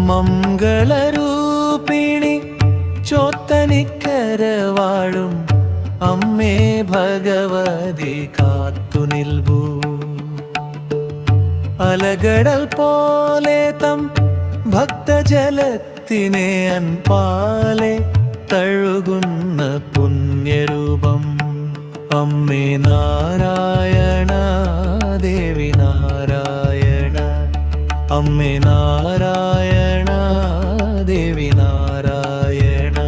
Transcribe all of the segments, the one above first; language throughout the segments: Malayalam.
മംഗളരൂപിണി ചോത്തനിക്കര വാഴും അമ്മേ ഭഗവതി കാത്തുനിൽപ്പൂ. അലകടൽ പോലെ തം ഭക്തജലത്തിനെ അൻപാലെ തഴുകുന്ന പുണ്യരൂപം അമ്മേ നാരായണ ദേവി നാരായണ. അമ്മേ നാരായണ ദേവി നാരായണ.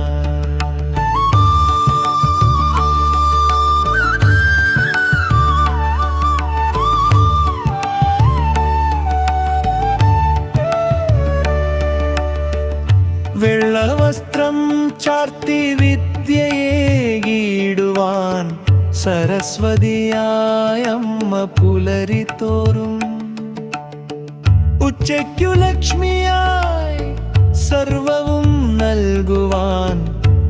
വെള്ളവസ്ത്രം ചാർത്തി വിദ്യയേകിടുവാൻ സരസ്വതിയായ അമ്മ പുലരിത്തോറും. ഉച്ചയ്ക്കു ലക്ഷ്മിയായി സർവവും നൽകുവാൻ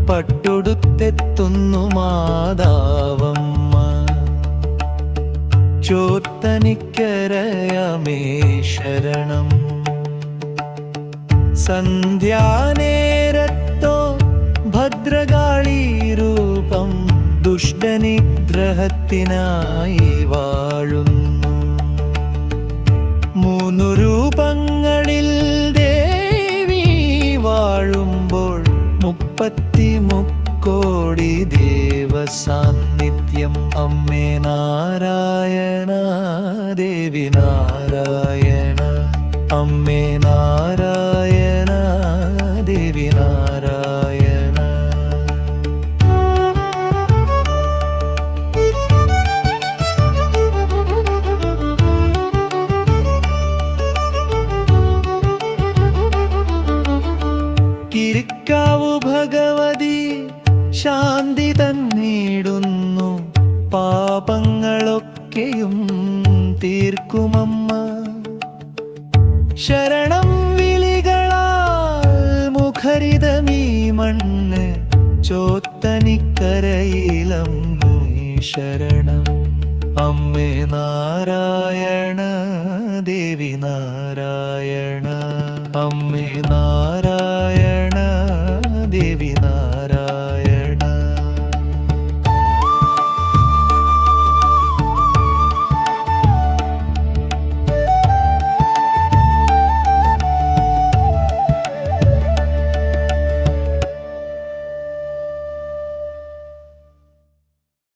പട്ടുടുത്തെത്തുന്നു മാതാവമ്മ. ചോത്തനിക്കരയമേ ശരണം. സന്ധ്യാനേരത്തോ ഭദ്രകാളി രൂപം ദുഷ്ടനിഗ്രഹത്തിനായി വാഴുന്നു. മൂന്നു രൂപങ്ങളിൽ ദേവി വാഴുമ്പോൾ 33 ദേവസാന്നിധ്യം അമ്മേ നാരായണ ദേവി നാരായണ. അമ്മേ നാരായണ ദേവി നാരായണ. കിരിക്കാവു ഭഗവതി ശാന്തി തന്നിടുന്നു. പാപങ്ങളൊക്കെയും തീർക്കുമമ്മ. ശരണം വിളികളാൽ മുഖരിതമീ മണ്ണ് ചോത്തനിക്കരയിലമ്പൂ ശരണം. അമ്മേ നാരായണ ദേവി നാരായണ. അമ്മേ നാരായണ